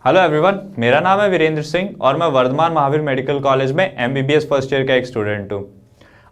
Hello everyone, मेरा नाम है वीरेंद्र सिंह और मैं वर्धमान महावीर मेडिकल कॉलेज में एमबीबीएस फर्स्ट ईयर का एक स्टूडेंट हूँ।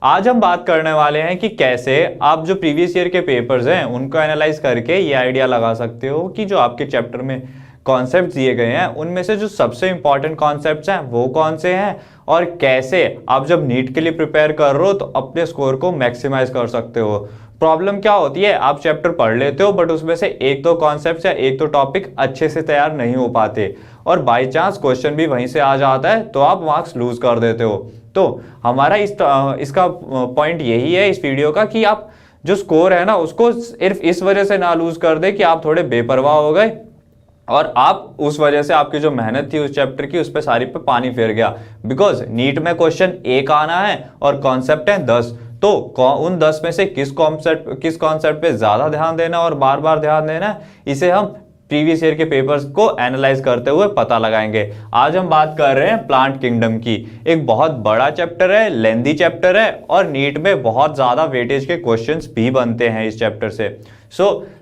आज हम बात करने वाले हैं कि कैसे आप जो प्रीवियस ईयर के पेपर्स हैं उनको एनालाइज करके ये आइडिया लगा सकते हो कि जो आपके चैप्टर में कॉन्सेप्ट दिए गए हैं उनमें से जो सबसे इंपॉर्टेंट कॉन्सेप्ट्स हैं वो कौन से हैं और कैसे आप जब नीट के लिए प्रिपेयर कर रहे हो तो अपने स्कोर को मैक्सिमाइज कर सकते हो। प्रॉब्लम क्या होती है, आप चैप्टर पढ़ लेते हो बट उसमें से एक दो कॉन्सेप्ट या एक दो टॉपिक अच्छे से तैयार नहीं हो पाते और बाय चांस क्वेश्चन भी वहीं से आ जाता है तो आप मार्क्स लूज कर देते हो। तो हमारा इसका पॉइंट यही है इस वीडियो का कि आप जो स्कोर है ना उसको सिर्फ इस वजह से ना लूज कर दे कि आप थोड़े बेपरवाह हो गए और आप उस वजह से आपकी जो मेहनत थी उस चैप्टर की उस पर सारी पे पानी फेर गया। बिकॉज नीट में क्वेश्चन एक आना है और कॉन्सेप्ट है 10, तो उन 10 में से किस कॉन्सेप्ट पे ज्यादा ध्यान देना और बार बार ध्यान देना इसे हम प्रीवियस ईयर के पेपर्स को एनालाइज करते हुए पता लगाएंगे। आज हम बात कर रहे हैं प्लांट किंगडम की। एक बहुत बड़ा चैप्टर है, लेंदी चैप्टर है और नीट में बहुत ज्यादा वेटेज के क्वेश्चंस भी बनते हैं इस चैप्टर से।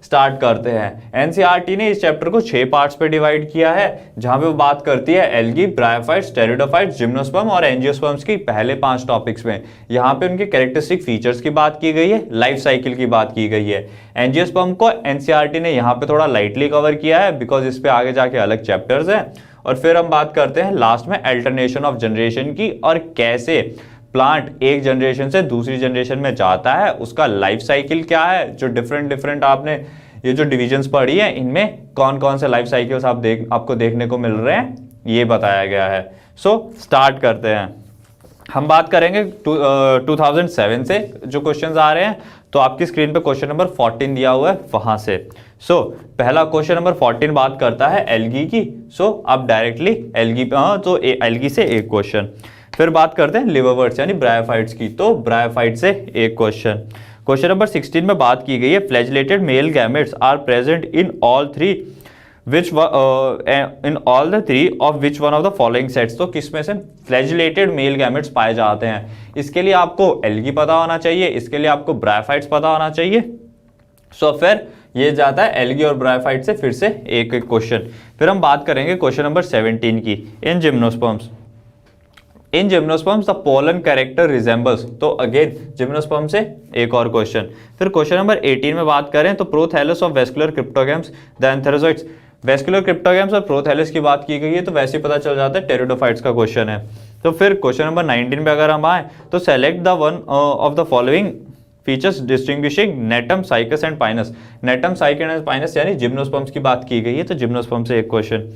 स्टार्ट करते हैं। एनसीईआरटी ने इस चैप्टर को 6 पार्ट्स पे डिवाइड किया है जहां पे वो बात करती है एल्गी, ब्रायोफाइट्स, टेरिडोफाइट्स, जिम्नोस्पर्म और एंजियोस्पर्म्स की पहले 5 टॉपिक्स में। यहाँ पे उनके कैरेक्टरिस्टिक फीचर्स की बात की गई है, लाइफ साइकिल की बात की गई है। एंजियोस्पर्म को एनसीईआरटी ने यहाँ पे थोड़ा लाइटली कवर किया है बिकॉज इस पे आगे जाके अलग चैप्टर्स हैं। और फिर हम बात करते हैं लास्ट में अल्टरनेशन ऑफ जनरेशन की और कैसे प्लांट एक जनरेशन से दूसरी जनरेशन में जाता है, उसका लाइफ साइकिल क्या है, जो डिफरेंट आपने ये जो डिविजन्स पढ़ी है इनमें कौन कौन से लाइफ साइकिल्स आपको देखने को मिल रहे हैं ये बताया गया है। स्टार्ट करते हैं। हम बात करेंगे 2007 से जो क्वेश्चंस आ रहे हैं, तो आपकी स्क्रीन पे क्वेश्चन नंबर 14 दिया हुआ है वहां से। पहला क्वेश्चन नंबर 14 बात करता है एल्गी की। आप डायरेक्टली एल्गी तो एल्गी से एक क्वेश्चन। फिर बात करते हैं लिवरवर्ट्स यानी ब्रायोफाइट्स की, तो ब्रायोफाइट से एक क्वेश्चन। क्वेश्चन नंबर 16 में बात की गई है flagellated male gametes are present in all three of which one of the following sets. तो किसमें से फ्लैजिलेटेड मेल गैमेट्स पाए जाते हैं। इसके लिए आपको एल्गी पता होना चाहिए, इसके लिए आपको ब्रायोफाइट्स पता होना चाहिए। फिर ये जाता है एल्गी और ब्रायोफाइट से फिर से एक एक क्वेश्चन। फिर हम बात करेंगे क्वेश्चन नंबर 17 की। इन gymnosperms the pollen character resembles. तो अगेन जिम्नोस्पर्म से एक और क्वेश्चन। फिर क्वेश्चन नंबर 18 में बात करें तो prothallus of vascular cryptogams the antherozoids. Vascular cryptogams और प्रोथैलस की बात की गई है तो वैसे ही पता चल जाता है टेरिडोफाइट्स का क्वेश्चन है। तो फिर क्वेश्चन नंबर 19 पे अगर हम आए तो select the one of the following features distinguishing Gnetum, Cycas and Pinus. Gnetum, Cycas and Pinus यानी जिम्नोस्पर्म्स की बात की गई है तो जिम्नोस्पर्म से एक क्वेश्चन।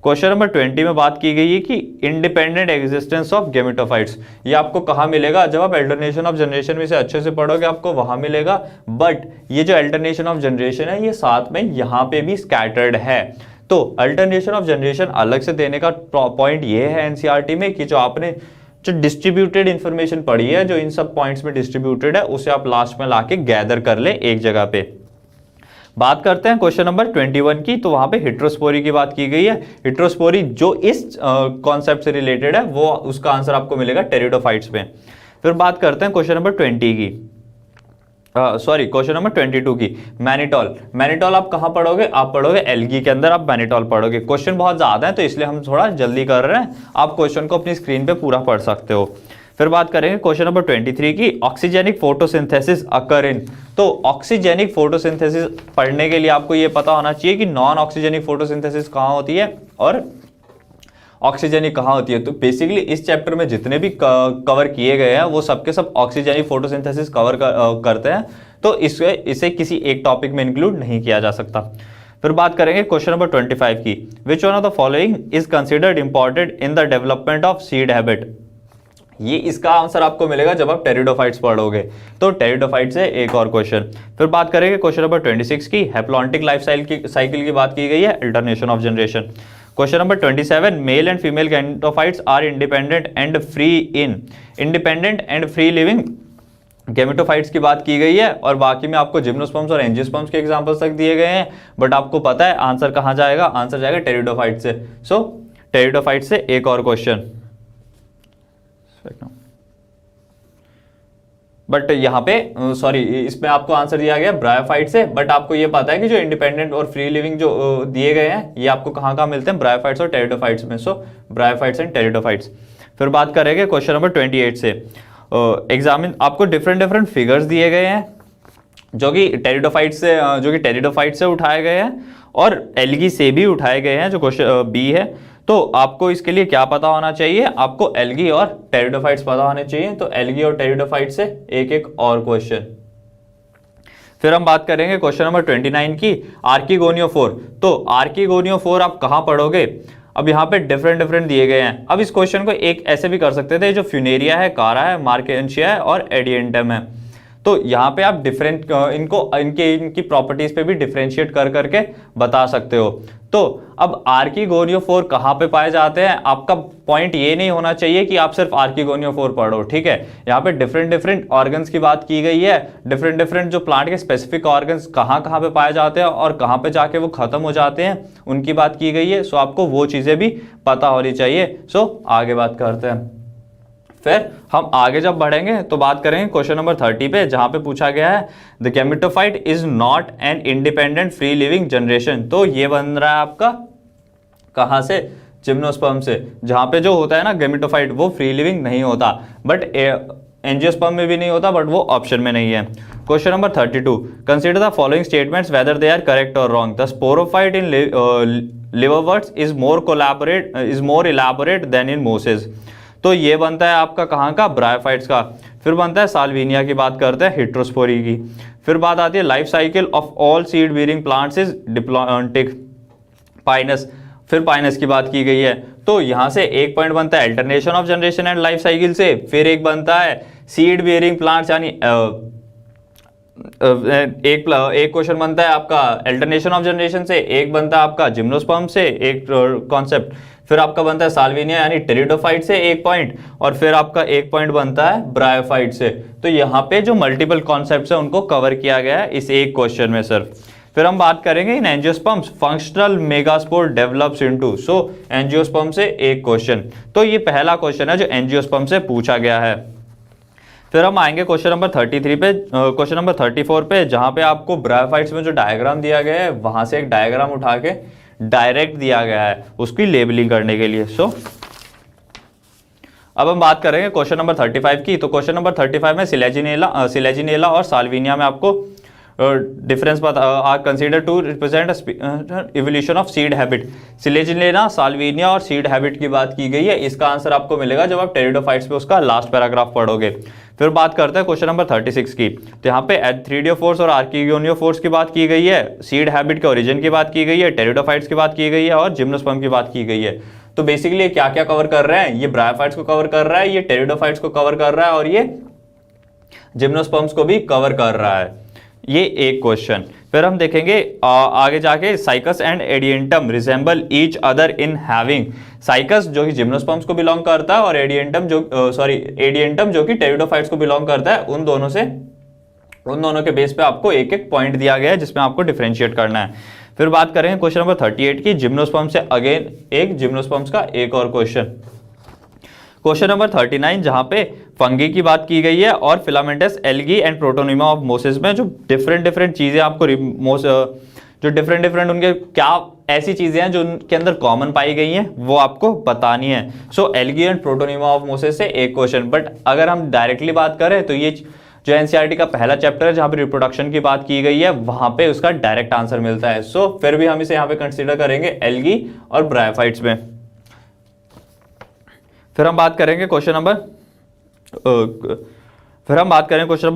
क्वेश्चन नंबर 20 में बात की गई है कि इंडिपेंडेंट एग्जिस्टेंस ऑफ गेमेटोफाइट्स। ये आपको कहाँ मिलेगा, जब आप अल्टरनेशन ऑफ जनरेशन में से अच्छे से पढ़ोगे आपको वहां मिलेगा, बट ये जो अल्टरनेशन ऑफ जनरेशन है ये साथ में यहाँ पे भी स्कैटर्ड है। तो अल्टरनेशन ऑफ जनरेशन अलग से देने का पॉइंट ये है एनसीईआरटी में कि जो आपने जो डिस्ट्रीब्यूटेड इंफॉर्मेशन पढ़ी है, जो इन सब पॉइंट्स में डिस्ट्रीब्यूटेड है, उसे आप लास्ट में लाके गैदर कर ले एक जगह पे। बात करते हैं क्वेश्चन नंबर 21 की, तो वहां पे हिट्रोस्पोरी की बात की गई है। हिट्रोस्पोरी जो इस कॉन्सेप्ट से रिलेटेड है वो उसका आंसर आपको मिलेगा टेरिडोफाइट्स में। फिर बात करते हैं क्वेश्चन नंबर 20 की, क्वेश्चन नंबर 22 की। मैनिटॉल। मैनिटॉल आप कहां पढ़ोगे, आप पढ़ोगे एल्गी के अंदर आप मैनिटॉल पढ़ोगे। क्वेश्चन बहुत ज्यादा है तो इसलिए हम थोड़ा जल्दी कर रहे हैं, आप क्वेश्चन को अपनी स्क्रीन पे पूरा पढ़ सकते हो। फिर बात करेंगे क्वेश्चन नंबर 23 की। ऑक्सीजेनिक फोटोसिंथेसिस अकर इन। तो ऑक्सीजेनिक फोटोसिंथेसिस पढ़ने के लिए आपको ये पता होना चाहिए कि नॉन ऑक्सीजेनिक फोटोसिंथेसिस कहाँ होती है और ऑक्सीजेनिक कहाँ होती है। तो बेसिकली इस चैप्टर में जितने भी कवर किए गए हैं वो सबके सब ऑक्सीजेनिक फोटोसिंथेसिस कवर करते हैं, तो इसे किसी एक टॉपिक में इंक्लूड नहीं किया जा सकता। फिर बात करेंगे क्वेश्चन नंबर 25 की। Which one of the following is considered important in the development of seed habit. ये इसका आंसर आपको मिलेगा जब आप टेरिडोफाइट्स पढ़ोगे, तो टेरिडोफाइट से एक और क्वेश्चन। फिर बात करेंगे क्वेश्चन नंबर 26 की। हैप्लॉन्टिक लाइफ साइकिल की बात की गई है, alternation of generation. Question number 27, male and female gametophytes are independent and free living gametophytes की बात की गई है और बाकी में आपको जिम्नोस्पर्म्स और एंजियोस्पर्म्स के एग्जांपल्स तक दिए गए हैं, बट आपको पता है आंसर कहां जाएगा, आंसर जाएगा टेरिडोफाइट से। टेरिडोफाइट से एक और क्वेश्चन। बट यहाँ पे सॉरी, इसमें आपको आंसर दिया गया ब्रायोफाइट से, बट आपको ये पता है कि जो इंडिपेंडेंट और फ्री लिविंग जो दिए गए हैं ये आपको कहाँ कहाँ मिलते हैं, ब्रायोफाइट्स और टेरिडोफाइट्स में। सो ब्रायोफाइट्स एंड टेरिडोफाइट्स। फिर बात करेंगे क्वेश्चन नंबर 28 से। एग्जामिन, आपको डिफरेंट डिफरेंट फिगर्स दिए गए हैं जो कि टेरिडोफाइट से उठाए गए हैं और एल्गी से भी उठाए गए हैं, जो क्वेश्चन बी है। तो आपको इसके लिए क्या पता होना चाहिए, आपको एल्गी और टेरिडोफाइट्स पता होने चाहिए। तो एल्गी और टेरिडोफाइट से एक एक और क्वेश्चन। फिर हम बात करेंगे क्वेश्चन नंबर 29 की, आर्किगोनियोफोर। तो आर्किगोनियोफोर आप कहां पढ़ोगे, अब यहाँ पे डिफरेंट डिफरेंट दिए गए हैं। अब इस क्वेश्चन को एक ऐसे भी कर सकते थे, जो फ्यूनेरिया है, कारा है, मार्केंशिया है और एडिएंटम है। तो यहाँ पे आप डिफरेंट इनकी प्रॉपर्टीज पे भी डिफरेंशिएट कर करके बता सकते हो। तो अब आर्किगोनियोफोर कहाँ पे पाए जाते हैं, आपका पॉइंट ये नहीं होना चाहिए कि आप सिर्फ आर्किगोनियोफोर पढ़ो, ठीक है। यहाँ पे डिफरेंट डिफरेंट ऑर्गन्स की बात की गई है, डिफरेंट डिफरेंट जो प्लांट के स्पेसिफिक ऑर्गन्स कहाँ कहाँ पे पाए जाते हैं और कहाँ पे जाके वो खत्म हो जाते हैं, उनकी बात की गई है। सो आपको वो चीजें भी पता होनी चाहिए। सो आगे बात करते हैं। फिर हम आगे जब बढ़ेंगे तो बात करेंगे क्वेश्चन नंबर 30 पे, जहां पे पूछा गया है the gametophyte is not an independent free living generation. तो ये बन रहा है आपका कहां से, जिम्नोस्पर्म से, जहां पे जो होता है ना गैमेटोफाइट वो फ्री लिविंग नहीं होता, बट एंजियोस्पर्म में भी नहीं होता, बट वो ऑप्शन में नहीं है। Question number 32, consider the following statements whether they are correct और wrong. The sporophyte in liverworts is more elaborate than in mosses. तो ये बनता है आपका कहाँ का, ब्रायोफाइट्स का। फिर बनता है साल्विनिया की बात करते हैं, हिट्रोस्पोरी की। फिर बात आती है life cycle of all seed bearing plants is diplontic, Pinus. फिर पाइनस की बात की गई है। तो यहां से एक पॉइंट बनता है alternation of generation and life cycle से। फिर एक बनता है सीड बियरिंग प्लांट्स, यानी एक क्वेश्चन बनता है आपका अल्टरनेशन ऑफ जनरेशन से, एक बनता है आपका जिम्नोस्पर्म से एक कॉन्सेप्ट। फिर आपका बनता है साल्विनिया यानी टेरिडोफाइट से एक पॉइंट, और फिर आपका एक पॉइंट बनता है ब्रायोफाइट से। तो यहाँ पे जो मल्टीपल कॉन्सेप्ट्स है उनको कवर किया गया है इस एक क्वेश्चन में सर। फिर हम बात करेंगे in angiosperms functional megaspore develops into. So angiosperm से एक क्वेश्चन। तो ये पहला क्वेश्चन है जो एंजियोस्पर्म से पूछा गया है। फिर हम आएंगे क्वेश्चन नंबर 33 पे, क्वेश्चन नंबर 34 पे, जहां पे आपको ब्रायोफाइट्स में जो डायग्राम दिया गया है वहां से एक डायग्राम उठा के डायरेक्ट दिया गया है उसकी लेबलिंग करने के लिए। सो अब हम बात करेंगे क्वेश्चन नंबर 35 की। तो क्वेश्चन नंबर 35 में सिलेजिनेला और साल्विनिया में आपको difference are consider to represent evolution of seed habit. Selaginella, Salvinia और सीड हैबिट की बात की गई है। इसका आंसर आपको मिलेगा जब आप टेरिडोफाइट्स पे उसका लास्ट पैराग्राफ पढ़ोगे। फिर बात करते हैं क्वेश्चन नंबर 36 की। तो यहाँ पे एथ्रीडियोफोर्स और आर्किगोनियोफोर्स की बात की गई है, सीड हैबिट के ओरिजिन की बात की गई है, टेरिडोफाइट्स की बात की गई है और जिम्नोस्पर्म की बात की गई है। तो बेसिकली क्या क्या कवर कर रहे हैं, ये ब्रायोफाइट्स को कवर कर रहा है, ये टेरिडोफाइट्स को कवर कर रहा है और ये जिम्नोस्पर्म्स को भी कवर कर रहा है। ये एक क्वेश्चन। फिर हम देखेंगे आगे जाके Cycas and Adiantum resemble each other in having. Cycas जो कि जिम्नोस्पर्म्स को बिलोंग करता है और एडिएंटम जो कि टेरिडोफाइट्स को बिलोंग करता है, उन दोनों के बेस पे आपको एक एक पॉइंट दिया गया है जिसमें आपको डिफरेंशिएट करना है। फिर बात करेंगे क्वेश्चन नंबर 38 की, जिम्नोस्पर्म से अगेन एक जिम्नोस्पर्म्स का एक और क्वेश्चन। क्वेश्चन नंबर 39 जहां पे फंगी की बात की गई है और filamentous algae and protonema of Moses में जो डिफरेंट चीजें आपको जो डिफरेंट उनके क्या ऐसी चीजें हैं जो उनके अंदर कॉमन पाई गई हैं वो आपको बतानी है। So algae and protonema of mosses से एक क्वेश्चन। बट अगर हम डायरेक्टली बात करें तो ये जो एनसीईआरटी का पहला चैप्टर है जहां पे रिप्रोडक्शन की बात की गई है वहां पे उसका डायरेक्ट आंसर मिलता है। सो फिर भी हम इसे यहाँ पे कंसिडर करेंगे एल्गी और ब्रायोफाइट्स में। फिर हम बात करेंगे क्वेश्चन नंबर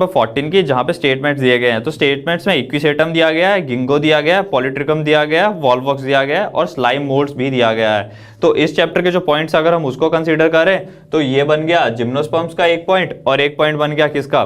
14 की, जहां पे स्टेटमेंट्स दिए गए हैं। तो स्टेटमेंट्स में इक्विसेटम दिया गया है, गिंगो दिया गया है, पॉलीट्रिकम दिया गया है, वॉल्वॉक्स दिया गया है और स्लाइम मोल्ड्स भी दिया गया है। तो इस चैप्टर के जो पॉइंट्स अगर हम उसको कंसीडर करें तो ये बन गया जिम्नोस्पर्म्स का एक पॉइंट और एक पॉइंट बन गया किसका,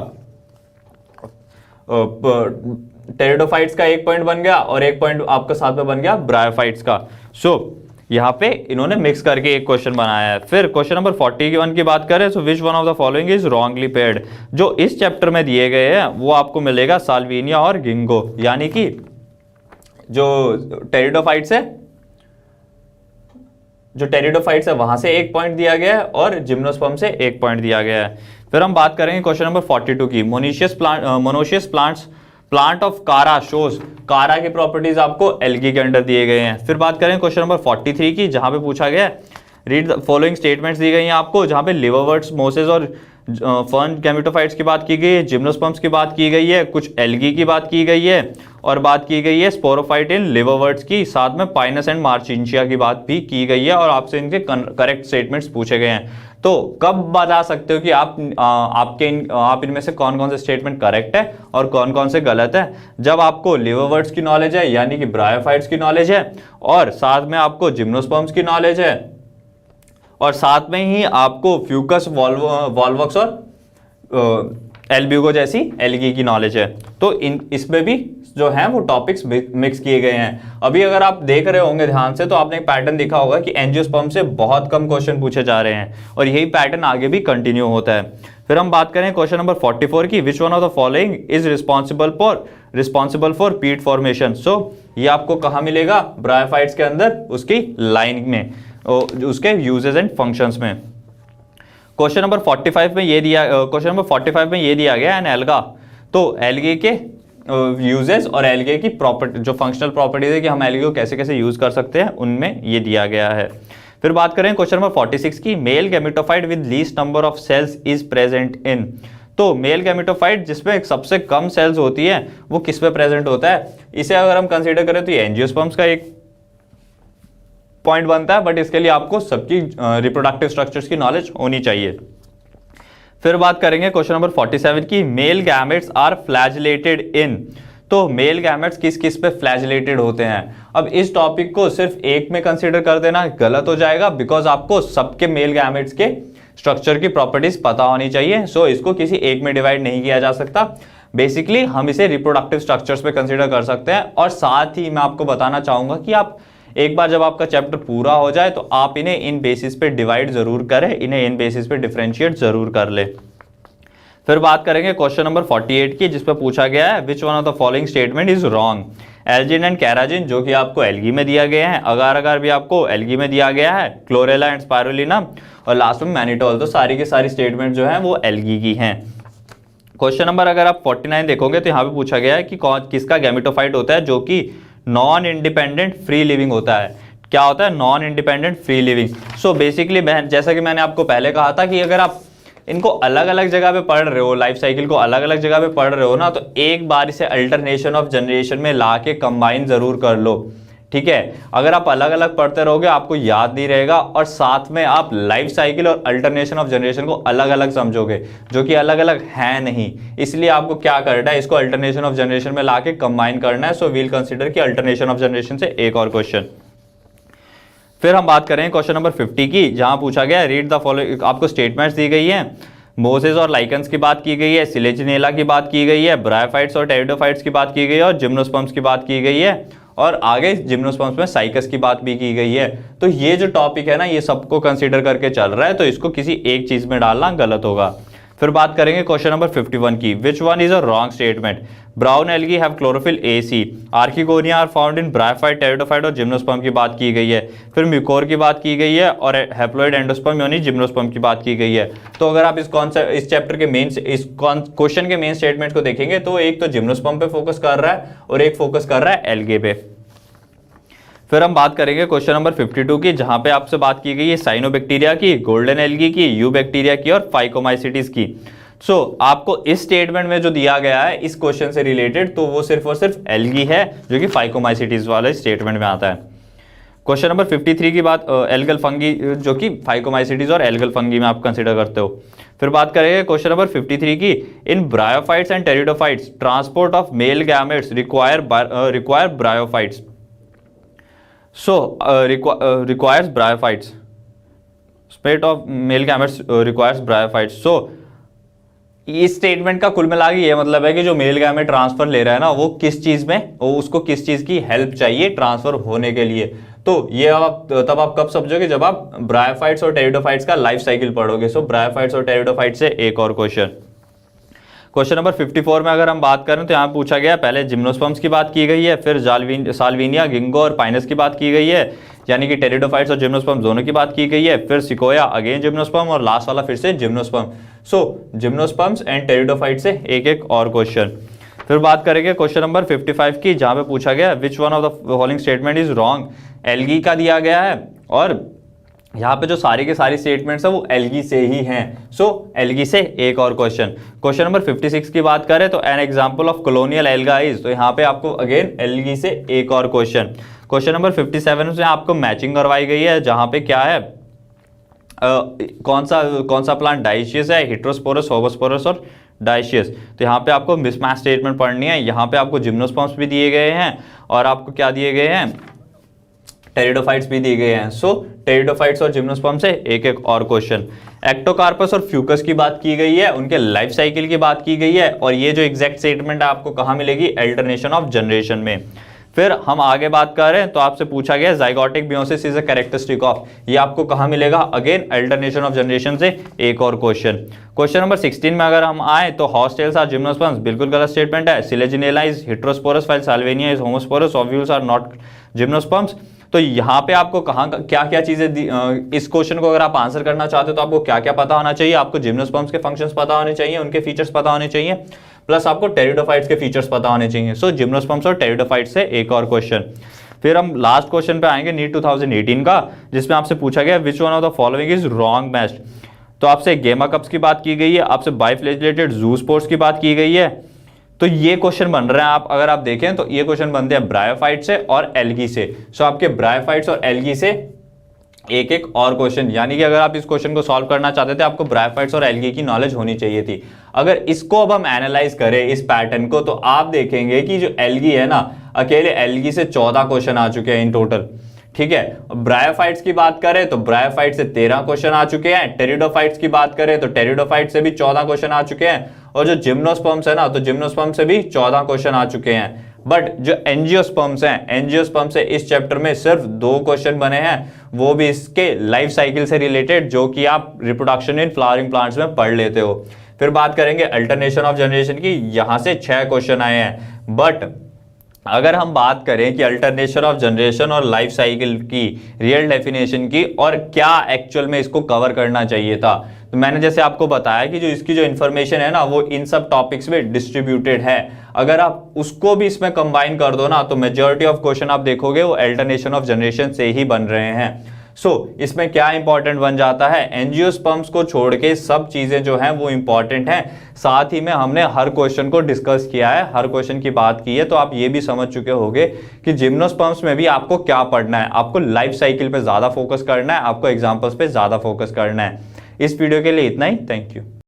टेरिडोफाइट्स का एक पॉइंट बन गया और एक पॉइंट आपका साथ में बन गया ब्रायोफाइट्स का। सो यहाँ पे इन्होंने मिक्स करके एक क्वेश्चन बनाया है। फिर क्वेश्चन नंबर 41 की बात करें तो विच one of the following is wrongly paired. जो इस चैप्टर में दिए गए हैं वो आपको मिलेगा साल्विनिया और गिंगो, यानी कि जो टेरिडोफाइट्स है जो टेरिडोफाइट्स है वहां से 1 पॉइंट दिया गया है और जिम्नोस्पर्म से 1 पॉइंट दिया गया है। फिर हम बात करेंगे क्वेश्चन नंबर 42 की, मोनोशियस प्लांट ऑफ कारा शोज, कारा की प्रॉपर्टीज आपको एल्गी के अंडर दिए गए हैं। फिर बात करें क्वेश्चन नंबर 43 की, जहां पे पूछा गया है रीड द फॉलोइंग स्टेटमेंट्स दी गई हैं आपको, जहां पे लिवरवर्ट्स, मोसेस और फर्न गैमेटोफाइट्स की बात की गई है, जिम्नोस्पर्म्स की बात की गई है, कुछ एल्गी की बात की गई है और बात की गई है स्पोरोफाइट इन लिवरवर्ट्स की, साथ में पाइनस एंड मार्चिंचिया की बात भी की गई है और आपसे इनके करेक्ट स्टेटमेंट्स पूछे गए हैं। तो कब बता सकते हो कि आप इनमें से कौन कौन से स्टेटमेंट करेक्ट है और कौन कौन से गलत है? जब आपको लिवरवर्ट्स की नॉलेज है, यानी कि ब्रायोफाइट्स की नॉलेज है, और साथ में आपको जिम्नोस्पर्म्स की नॉलेज है, और साथ में ही आपको फ्यूकस वॉल्वक्स और एल्ब्यूगो जैसी एल्गी की नॉलेज है। तो इसमें भी जो है वो टॉपिक्स मिक्स किए गए हैं। अभी अगर आप देख रहे होंगे ध्यान से तो आपने एक पैटर्न देखा होगा कि एंजियोस्पर्म से बहुत कम क्वेश्चन पूछे जा रहे हैं और यही पैटर्न आगे भी कंटिन्यू होता है। फिर हम बात करें क्वेश्चन नंबर 44 की, which one of the following is responsible for पीट फॉर्मेशन। सो ये आपको कहाँ मिलेगा? ब्रायोफाइट्स के अंदर उसकी लाइन में, उसके यूजेस एंड फंक्शंस में। क्वेश्चन नंबर 45 में ये दिया गया एन एल्गा, तो एल्गे के यूजेस और एल्गे की प्रॉपर्टी, जो फंक्शनल प्रॉपर्टीज है कि हम एल्गे को कैसे कैसे यूज कर सकते हैं, उनमें ये दिया गया है। फिर बात करें क्वेश्चन नंबर 46 की, male gametophyte with least number of cells is present in. तो मेल गैमेटोफाइट जिसमें सबसे कम सेल्स होती है वो किस पे प्रेजेंट होता है? इसे अगर हम कंसीडर करें तो ये एंजियोस्पर्म्स का एक पॉइंट बनता है, बट इसके लिए आपको सबकी रिप्रोडक्टिव स्ट्रक्चर्स की नॉलेज होनी चाहिए। फिर बात करेंगे क्वेश्चन नंबर 47 की, मेल गैमेट्स आर फ्लैजिलेटेड इन। तो मेल गैमेट्स किस किस पे फ्लैजिलेटेड होते हैं? अब इस टॉपिक को सिर्फ एक में कंसीडर कर देना गलत हो जाएगा, बिकॉज आपको सबके मेल गैमेट्स के स्ट्रक्चर की प्रॉपर्टीज पता होनी चाहिए। सो इसको किसी एक में डिवाइड नहीं किया जा सकता। बेसिकली हम इसे रिप्रोडक्टिव स्ट्रक्चर्स पे कंसीडर कर सकते हैं। और साथ ही मैं आपको बताना चाहूंगा कि आप एक बार जब आपका चैप्टर पूरा हो जाए तो आप इन्हें इन बेसिस पे डिवाइड जरूर करें, इन्हें इन बेसिस पे डिफरेंशिएट जरूर कर ले। फिर बात करेंगे क्वेश्चन नंबर 48 की, जिसपे पूछा गया है विच one of the following statement is wrong. Elgin and carrageen जो कि आपको एल्गी में दिया गया है, अगार अगार भी आपको एल्गी में दिया गया है, क्लोरेला एंड स्पाइरुलिना और लास्ट में मैनिटोल, तो सारी की सारी स्टेटमेंट जो है वो एल्गी की हैं। क्वेश्चन नंबर अगर आप 49 देखोगे तो यहाँ पे पूछा गया है कि किसका गैमेटोफाइट होता है जो कि नॉन इंडिपेंडेंट फ्री लिविंग होता है। क्या होता है non independent free living? So basically जैसा कि मैंने आपको पहले कहा था कि अगर आप इनको अलग अलग जगह पे पढ़ रहे हो, लाइफ साइकिल को अलग अलग जगह पे पढ़ रहे हो ना, तो एक बार इसे अल्टरनेशन ऑफ जनरेशन में ला के कंबाइन जरूर कर लो, ठीक है? अगर आप अलग अलग पढ़ते रहोगे आपको याद नहीं रहेगा और साथ में आप लाइफ साइकिल और अल्टरनेशन ऑफ जनरेशन को अलग अलग समझोगे, जो कि अलग अलग है नहीं। इसलिए आपको क्या करना है, इसको अल्टरनेशन ऑफ जनरेशन में लाके कंबाइन करना है। सो वील कंसीडर कि अल्टरनेशन ऑफ जनरेशन से एक और क्वेश्चन। फिर हम बात करें क्वेश्चन नंबर 50 की, जहां पूछा गया रीड द फॉलोइंग, आपको स्टेटमेंट्स दी गई हैं, मोसेस और लाइकन्स की बात की गई है, सिलेजिनेला की बात की गई है, ब्रायोफाइट्स और टेरिडोफाइट्स की बात की गई है और जिम्नोस्पर्म्स की बात की गई है और आगे जिम्नोस्पर्म्स में साइकस की बात भी की गई है। तो ये जो टॉपिक है ना, ये सबको कंसीडर करके चल रहा है, तो इसको किसी एक चीज में डालना गलत होगा। फिर बात करेंगे क्वेश्चन नंबर 51 की, which one is a wrong statement. Brown algae have chlorophyll AC, archegonia are found in bryophyte, pteridophyte और जिम्नोस्पर्म की बात की गई है। फिर म्यूकोर की बात की गई है और हैप्लॉइड एंडोस्पर्म यानी जिम्नोस्पर्म की बात की गई है। तो अगर आप इस चैप्टर के इस क्वेश्चन के मेन स्टेटमेंट को देखेंगे तो एक तो जिम्नोस्पर्म पे फोकस कर रहा है और एक फोकस कर रहा है एल्गे पे। फिर हम बात करेंगे क्वेश्चन नंबर 52 की, जहां पे आपसे बात की गई है साइनोबैक्टीरिया की, गोल्डन एल्गी की, यू बैक्टीरिया की और फाइकोमाइसिटीज की। सो आपको इस स्टेटमेंट में जो दिया गया है इस क्वेश्चन से रिलेटेड, तो वो सिर्फ और सिर्फ एल्गी है जो कि फाइकोमाइसिटीज वाले स्टेटमेंट में आता है। क्वेश्चन नंबर 53 की बात एल्गल फंगी, जो कि फाइकोमाइसिटीज और एल्गल फंगी में आप कंसिडर करते हो। फिर बात करेंगे क्वेश्चन नंबर 53 की, in bryophytes and pteridophytes transport of male gametes require bryophytes. So requires bryophytes. Spate of male gametes requires bryophytes. So इस स्टेटमेंट का कुल मिला के ये मतलब है कि जो मेल गैमेट ट्रांसफर ले रहा है ना, वो किस चीज में, वो उसको किस चीज की हेल्प चाहिए ट्रांसफर होने के लिए। तो ये तब आप कब समझोगे, जब आप ब्रायोफाइट्स और टेरिडोफाइट्स का लाइफ साइकिल पढ़ोगे। सो ब्रायोफाइट्स और टेरिडोफाइट्स से एक और क्वेश्चन नंबर 54 में अगर हम बात करें तो यहाँ पूछा गया, पहले जिम्नोस्पर्म्स की बात की गई है, फिर साल्विनिया, गिंगो और पाइनस की बात की गई है, यानी कि टेरिडोफाइट्स और जिम्नोस्पर्म दोनों की बात की गई है। फिर सिकोया अगेन जिम्नोस्पर्म और लास्ट वाला फिर से gymnosperm. So gymnosperms and pteridophyte से एक एक और क्वेश्चन। फिर बात करेंगे क्वेश्चन नंबर 55 की, जहां पे पूछा गया विच one of the following statement is wrong. Algae का दिया गया है और यहाँ पे जो सारी के सारी स्टेटमेंट्स है वो एल्गी से ही हैं। सो एल्गी से एक और क्वेश्चन। क्वेश्चन नंबर 56 की बात करें तो an example of colonial alga is, तो यहाँ पे आपको अगेन एल्गी से एक और क्वेश्चन। क्वेश्चन नंबर 57 से आपको मैचिंग करवाई गई है, जहां पे क्या है कौन सा प्लांट डाइशियस है, हेटेरोस्पोरस, होमोस्पोरस और डाइशियस। तो यहाँ पे आपको मिसमैच स्टेटमेंट पढ़नी है। यहाँ पे आपको जिम्नोस्पर्म्स भी दिए गए हैं और आपको क्या दिए गए हैं, टेरिडोफाइट्स भी दिए गए हैं। सो टेरिडोफाइट्स और जिम्नोस्पर्म से एक एक और क्वेश्चन। एक्टोकार्पस और फ्यूकस की बात की गई है, उनके लाइफ साइकिल की बात की गई है और ये जो एग्जैक्ट स्टेटमेंट है आपको कहाँ मिलेगी, अल्टरनेशन ऑफ जनरेशन में। फिर हम आगे बात कर रहे हैं तो आपसे पूछा गया zygotic meiosis is a characteristic of, ये आपको कहाँ मिलेगा, अगेन अल्टरनेशन ऑफ जनरेशन से एक और क्वेश्चन। क्वेश्चन नंबर 16 में अगर हम आए तो हॉस्टेल्स आर जिम्नोस्पर्म्स, बिल्कुल गलत स्टेटमेंट है। Selaginella is heterosporous while Salvinia is homosporous, ovules are not gymnosperms. तो यहाँ पे आपको कहाँ क्या क्या चीजें इस क्वेश्चन को अगर आप आंसर करना चाहते हो तो आपको क्या क्या पता होना चाहिए, आपको जिम्नोस्पर्म्स के फंक्शंस पता होने चाहिए, उनके फीचर्स पता होने चाहिए, प्लस आपको टेरिडोफाइट्स के फीचर्स पता होने चाहिए। सो जिम्नोस्पर्म्स और टेरिडोफाइट्स से एक और क्वेश्चन। फिर हम लास्ट क्वेश्चन पे आएंगे नीट 2018 का, जिसमें आपसे पूछा गया विच one of the following is wrong matched. तो आपसे गेमा कप्स की बात की गई है, आपसे बाइफ्लैजिलेटेड ज़ूस्पोर्स की बात की गई है। तो ये क्वेश्चन बन रहे हैं, आप अगर आप देखें तो ये क्वेश्चन बनते हैं ब्रायोफाइट से और एल्गी से। सो आपके ब्रायोफाइट्स और एल्गी से एक एक और क्वेश्चन, यानी कि अगर आप इस क्वेश्चन को सॉल्व करना चाहते थे आपको ब्रायोफाइट्स और एल्गी की नॉलेज होनी चाहिए थी। अगर इसको अब हम एनालाइज करें इस पैटर्न को, तो आप देखेंगे कि जो एल्गी है ना, अकेले एल्गी से 14 क्वेश्चन आ चुके हैं इन टोटल। ठीक है, ब्रायोफाइट्स की बात करें तो ब्रायोफाइट से 13 क्वेश्चन आ चुके हैं। टेरिडोफाइट्स की बात करें तो टेरिडोफाइट से भी 14 क्वेश्चन आ चुके हैं। और जो जिम्नोस्पर्म्स है ना, तो जिम्नोस्पर्म से भी 14 क्वेश्चन आ चुके हैं। बट जो एंजियोस्पर्म्स हैं, एंजियोस्पर्म से इस चैप्टर में सिर्फ 2 क्वेश्चन बने हैं, वो भी इसके लाइफ साइकिल से रिलेटेड, जो कि आप रिप्रोडक्शन इन फ्लावरिंग प्लांट्स में पढ़ लेते हो। फिर बात करेंगे अल्टरनेशन ऑफ जनरेशन की, यहां से 6 क्वेश्चन आए हैं। बट अगर हम बात करें कि अल्टरनेशन ऑफ जनरेशन और लाइफ साइकिल की रियल डेफिनेशन की और क्या एक्चुअल में इसको कवर करना चाहिए था, तो मैंने जैसे आपको बताया कि जो इसकी जो इन्फॉर्मेशन है ना वो इन सब टॉपिक्स में डिस्ट्रीब्यूटेड है। अगर आप उसको भी इसमें कंबाइन कर दो ना, तो मेजॉरिटी ऑफ क्वेश्चन आप देखोगे वो अल्टरनेशन ऑफ जनरेशन से ही बन रहे हैं। इसमें क्या इंपॉर्टेंट बन जाता है, एंजियोस्पर्म्स को छोड़ के सब चीजें जो हैं वो इंपॉर्टेंट हैं। साथ ही में हमने हर क्वेश्चन को डिस्कस किया है, हर क्वेश्चन की बात की है, तो आप ये भी समझ चुके होंगे कि जिम्नोस्पर्म्स में भी आपको क्या पढ़ना है। आपको लाइफ साइकिल पे ज्यादा फोकस करना है, आपको एग्जाम्पल्स पे ज्यादा फोकस करना है। इस वीडियो के लिए इतना ही, थैंक यू।